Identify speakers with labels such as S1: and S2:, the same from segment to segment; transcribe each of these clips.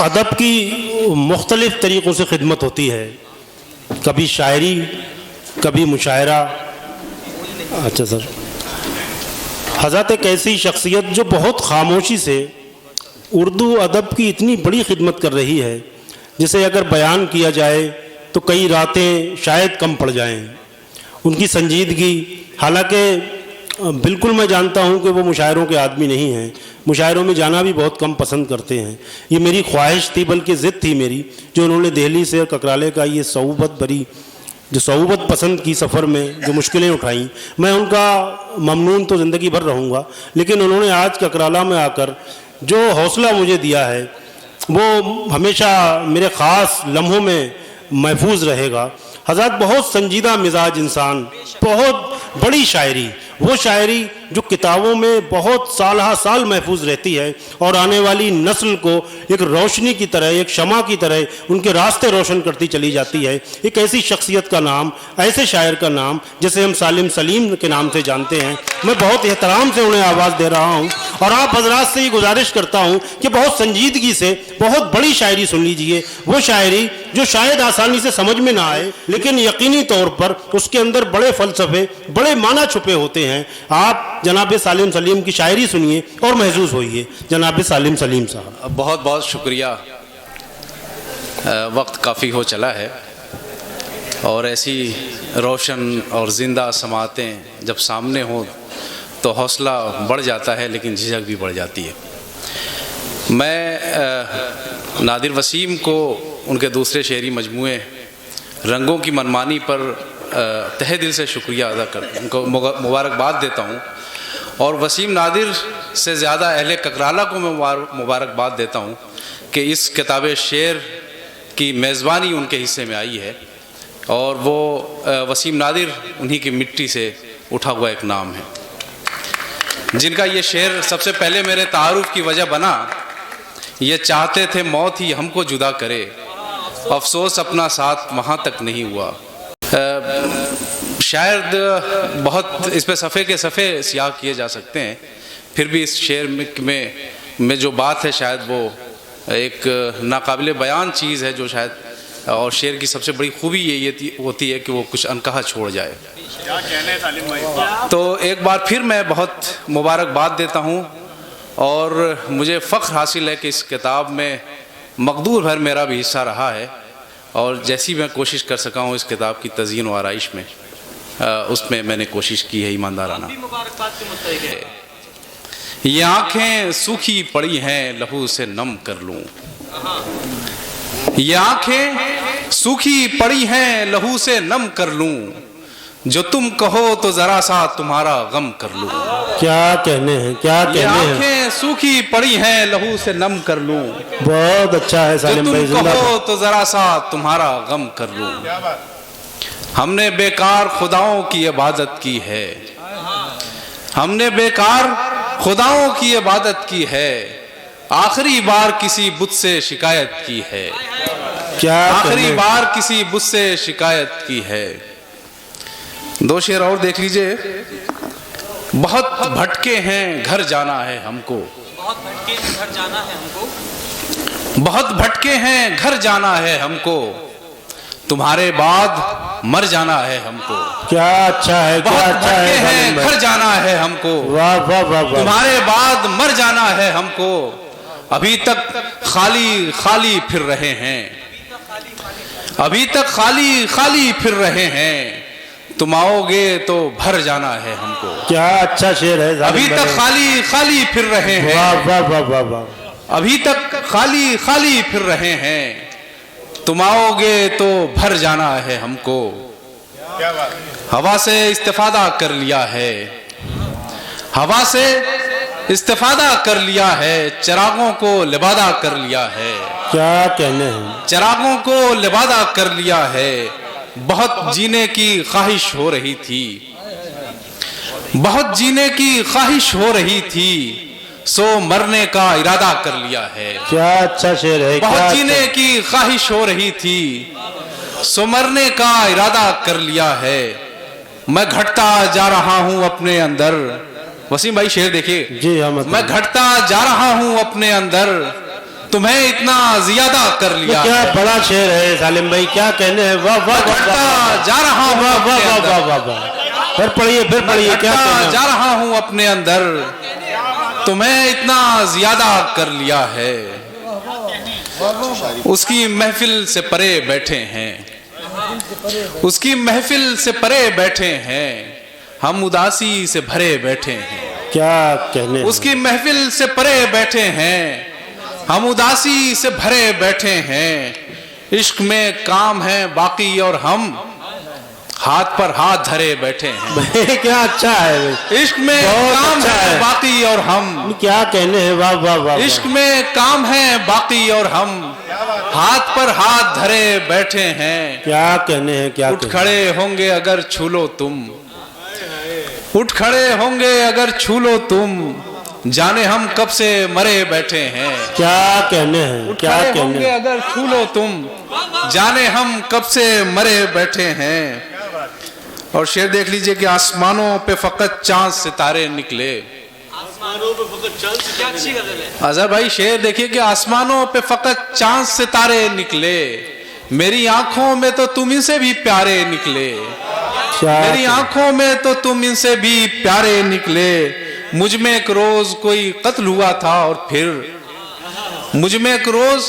S1: अदब की मुख्तलिफ़ तरीक़ों से खिदमत होती है, कभी शायरी, कभी मुशायरा। अच्छा सर, हज़रत एक ऐसी शख्सियत जो बहुत खामोशी से उर्दू अदब की इतनी बड़ी खिदमत कर रही है, जिसे अगर बयान किया जाए तो कई रातें शायद कम पड़ जाएं। उनकी संजीदगी, हालांकि बिल्कुल मैं जानता हूं कि वो मुशायरों के आदमी नहीं हैं, मुशायरों में जाना भी बहुत कम पसंद करते हैं। ये मेरी ख्वाहिश थी, बल्कि ज़िद थी मेरी, जो उन्होंने दिल्ली से ककराले का ये सऊबत भरी, जो सऊबत पसंद की सफ़र में जो मुश्किलें उठाई, मैं उनका ममनून तो ज़िंदगी भर रहूँगा। लेकिन उन्होंने आज ककराला में आकर जो हौसला मुझे दिया है वो हमेशा मेरे ख़ास लम्हों में महफूज रहेगा। हज़रत बहुत संजीदा मिजाज इंसान, बहुत बड़ी शायरी, वो शायरी जो किताबों में बहुत साल हा साल महफूज रहती है और आने वाली नस्ल को एक रोशनी की तरह, एक शमा की तरह उनके रास्ते रोशन करती चली जाती है। एक ऐसी शख्सियत का नाम, ऐसे शायर का नाम जिसे हम सालिम सलीम के नाम से जानते हैं, मैं बहुत एहतराम से उन्हें आवाज़ दे रहा हूँ और आप हजरात से ये गुजारिश करता हूँ कि बहुत संजीदगी से बहुत बड़ी शायरी सुन लीजिए। वो शायरी जो शायद आसानी से समझ में ना आए, लेकिन यकीनी तौर पर उसके अंदर बड़े फ़लसफ़े, बड़े माना छुपे होते हैं। आप जनाब सालिम सलीम की शायरी सुनिए और महसूस होइए। जनाब सालिम सलीम साहब,
S2: बहुत बहुत शुक्रिया। वक्त काफ़ी हो चला है और ऐसी रोशन और ज़िंदा समातें जब सामने हो तो हौसला बढ़ जाता है, लेकिन झिझक भी बढ़ जाती है। मैं नादिर वसीम को उनके दूसरे शेरी मजमूए रंगों की मनमानी पर तहे दिल से शुक्रिया अदा कर उनको मुबारकबाद देता हूँ और वसीम नादिर से ज़्यादा अहले ककराला को मैं मुबारकबाद देता हूँ कि इस किताब शेर की मेज़बानी उनके हिस्से में आई है और वो वसीम नादिर उन्हीं की मिट्टी से उठा हुआ एक नाम है, जिनका ये शेर सबसे पहले मेरे तारुफ की वजह बना। ये चाहते थे मौत ही हमको जुदा करे, अफसोस अपना साथ वहाँ तक नहीं हुआ। शायद बहुत इस पे सफ़े के सफ़े सियाह किए जा सकते हैं, फिर भी इस शेर में जो बात है शायद वो एक नाकाबिले बयान चीज़ है, जो शायद, और शेर की सबसे बड़ी खूबी ये होती है कि वो कुछ अनकहा छोड़ जाए। तो एक बार फिर मैं बहुत मुबारकबाद देता हूँ और मुझे फ़ख्र हासिल है कि इस किताब में मकदूर भर मेरा भी हिस्सा रहा है और जैसी मैं कोशिश कर सका हूँ इस किताब की तज़यीन व आराइश में, उसमें मैंने कोशिश की है ईमानदाराना। ये आँखें सूखी पड़ी हैं लहू से नम कर लूँ, ये आँखें सूखी पड़ी हैं लहू से नम कर लूँ, जो तुम कहो तो ज़रा सा तुम्हारा गम कर लूँ।
S1: क्या कहने हैं, क्या कहने हैं।
S2: आँखें सूखी पड़ी हैं लहू से नम कर लूँ,
S1: बहुत अच्छा है सालिम भाई,
S2: तुम कहो तो ज़रा सा तुम्हारा गम कर लूँ। हमने बेकार खुदाओं की इबादत की है, हमने बेकार खुदाओं की इबादत की है, आखिरी बार किसी बुत से शिकायत की है,
S1: क्या
S2: आखिरी बार किसी बुत से शिकायत की है। दो शेर और देख लीजिए। बहुत भटके हैं घर जाना है हमको, बहुत भटके हैं घर जाना है हमको, बहुत भटके हैं घर जाना है हमको, तुम्हारे बाद मर जाना है हमको।
S1: क्या अच्छा है, क्या अच्छा है।
S2: घर जाना है हमको,
S1: वाह वाह वाह,
S2: तुम्हारे बाद मर जाना है हमको, अभी तक खाली खाली फिर रहे हैं, अभी तक खाली खाली फिर रहे हैं, तुम आओगे तो भर जाना है हमको।
S1: क्या अच्छा शेर है।
S2: अभी तक खाली खाली फिर रहे हैं,
S1: वाह वाह वाह वाह वाह,
S2: अभी तक खाली खाली फिर रहे हैं, तुम आओगे तो भर जाना है हमको। हवा से इस्तिफादा कर लिया है, हवा से इस्तिफादा कर लिया है, चिरागों को लिबादा कर लिया है।
S1: क्या कहने हैं।
S2: चिरागों को लिबादा कर लिया है, बहुत जीने की ख्वाहिश हो रही थी, बहुत जीने की ख्वाहिश हो रही थी, सो मरने का इरादा कर लिया है।
S1: क्या अच्छा शेर है।
S2: बहुत जीने की ख्वाहिश हो रही थी, सो मरने का इरादा कर लिया है, मैं घटता जा रहा हूं अपने अंदर। वसीम भाई शेर देखिए
S1: जी। हाँ,
S2: मैं घटता जा रहा हूं अपने अंदर, तुम्हें इतना ज्यादा कर लिया
S1: क्या
S2: है।
S1: बड़ा शेर है सालिम भाई, क्या कहने हैं। वाह वाह वाह
S2: घटता जा रहा हूँ
S1: वाह वाह
S2: अपने
S1: वाह
S2: अंदर।
S1: वाह वाह वाह। फिर पढ़िए क्या
S2: घटता
S1: कहना
S2: जा रहा हूँ अपने अंदर, तुम्हें इतना ज्यादा कर लिया है। उसकी महफिल से परे बैठे हैं, उसकी महफिल से परे बैठे हैं, हम उदासी से भरे बैठे हैं।
S1: क्या कहने हैं।
S2: उसकी महफिल से परे बैठे हैं, हम उदासी से भरे बैठे हैं। इश्क में काम है बाकी और हम हाथ पर हाथ धरे बैठे हैं।
S1: भाई क्या अच्छा है।
S2: इश्क में
S1: बहुत
S2: काम
S1: अच्छा
S2: है
S1: है।
S2: बाकी और हम,
S1: क्या कहने हैं। वाह वाह वाह वाह।
S2: इश्क में काम है बाकी और हम हाथ पर हाथ धरे बैठे हैं।
S1: क्या कहने हैं। क्या
S2: उठ
S1: कहने
S2: खड़े होंगे अगर छू लो तुम, उठ खड़े होंगे अगर छू लो तुम, जाने हम कब से मरे बैठे हैं।
S1: क्या कहने हैं। क्या
S2: खड़े
S1: कहने
S2: होंगे
S1: हैं।
S2: अगर छू लो तुम, जाने हम कब से मरे बैठे हैं। और शेर देख लीजिए कि आसमानों पे फकत चांद सितारे निकले। अजहर भाई शेर देखिए कि आसमानों पे फकत चांद सितारे निकले, मेरी आंखों में तो तुम इनसे भी प्यारे निकले।
S1: क्या
S2: मेरी आंखों में तो तुम इनसे भी प्यारे निकले। मुझ में एक रोज कोई कत्ल हुआ था और फिर, मुझ में एक रोज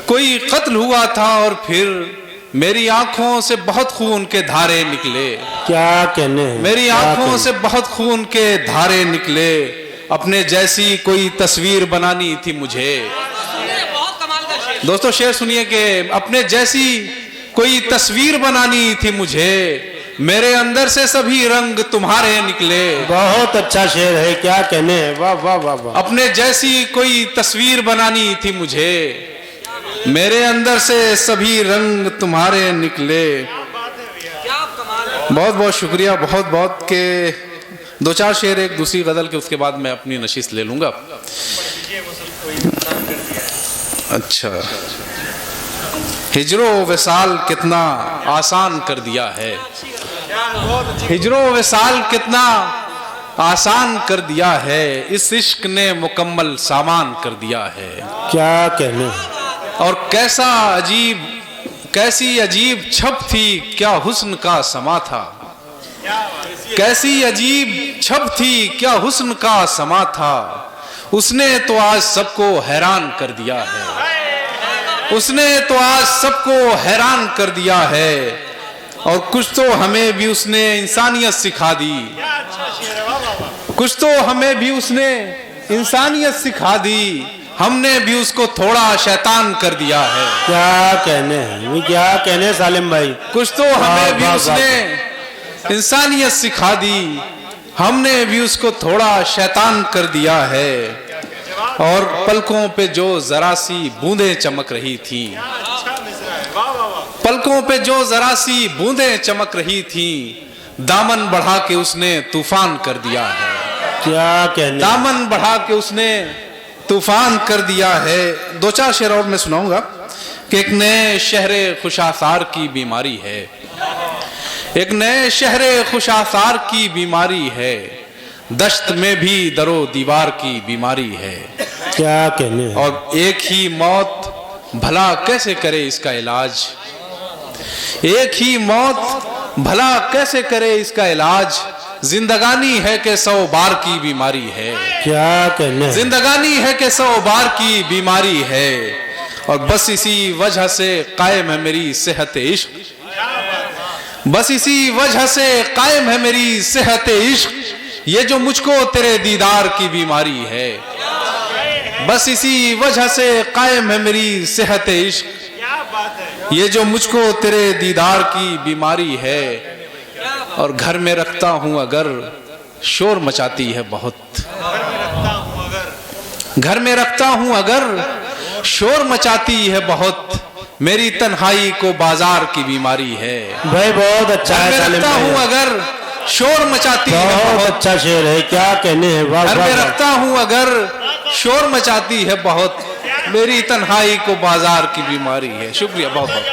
S2: कोई कत्ल हुआ था और फिर मेरी आंखों से बहुत खून के धारे निकले।
S1: क्या कहने हैं।
S2: मेरी
S1: क्या
S2: आंखों
S1: कहने
S2: से बहुत खून के धारे निकले। अपने जैसी कोई तस्वीर बनानी थी मुझे। दोस्तों शेर सुनिए कि अपने जैसी कोई तस्वीर बनानी थी मुझे, मेरे अंदर से सभी रंग तुम्हारे निकले।
S1: बहुत अच्छा शेर है। क्या कहने हैं। वाह वाह वाह वाह।
S2: अपने जैसी कोई तस्वीर बनानी थी मुझे, मेरे अंदर से सभी रंग तुम्हारे निकले। बहुत बहुत शुक्रिया, बहुत बहुत के दो चार शेर एक दूसरी गजल के, उसके बाद मैं अपनी नशीस ले लूंगा। अच्छा, हिजरो विसाल कितना आसान कर दिया है, हिजरो विसाल कितना आसान कर दिया है, इस इश्क ने मुकम्मल सामान कर दिया है।
S1: क्या कहने हैं।
S2: और कैसी अजीब छप थी, क्या हुस्न का समा था। कैसी अजीब छप थी, क्या हुस्न का समा था, उसने तो आज सबको हैरान कर दिया है। उसने तो आज सबको हैरान कर दिया है। और कुछ तो हमें भी उसने इंसानियत सिखा दी, कुछ तो हमें भी उसने इंसानियत सिखा दी, हमने भी उसको थोड़ा शैतान कर दिया है।
S1: क्या कहने हैं। क्या कहने हैं सालिम भाई।
S2: कुछ तो हमें भी
S1: वाह, वाह,
S2: उसने इंसानियत सिखा दी, हमने भी उसको थोड़ा शैतान कर दिया है। और पलकों पे जो जरा सी बूंदें चमक रही थी, पलकों पे जो जरा सी बूंदें चमक रही थी, दामन बढ़ा के उसने तूफान कर दिया है।
S1: क्या कहने।
S2: दामन बढ़ा के उसने तूफान कर दिया है। दो चार शेर और मैं सुनाऊंगा कि एक नए शहरे खुशासार की बीमारी है, एक नए शहरे खुशासार की बीमारी है, दश्त में भी दरो दीवार की बीमारी है।
S1: क्या कहने हैं।
S2: और एक ही मौत भला कैसे करे इसका इलाज, एक ही मौत भला कैसे करे इसका इलाज, जिंदगानी है कि 100 बार की बीमारी है।
S1: क्या कहने हैं।
S2: जिंदगानी है कि 100 बार की बीमारी है। और बस इसी वजह से कायम है मेरी सेहत इश्क, बस इसी वजह से कायम है मेरी सेहत इश्क, ये जो मुझको तेरे दीदार की बीमारी है। बस इसी वजह से कायम है मेरी सेहत इश्क, ये जो मुझको तेरे दीदार की बीमारी है। और घर में रखता हूं अगर शोर मचाती है बहुत, घर में रखता हूं अगर शोर मचाती है बहुत, मेरी तन्हाई को बाजार की बीमारी है।
S1: भाई बहुत अच्छा है
S2: घर में
S1: सालिम
S2: रखता
S1: भाई।
S2: हूं अगर शोर मचाती है
S1: बहुत
S2: बहुत,
S1: अच्छा शेर है। क्या कहने हैं। वाह
S2: घर
S1: वाह
S2: में
S1: वाह।
S2: रखता हूं अगर शोर मचाती है बहुत, मेरी तन्हाई को बाजार की बीमारी है। शुक्रिया बहुत बहुत।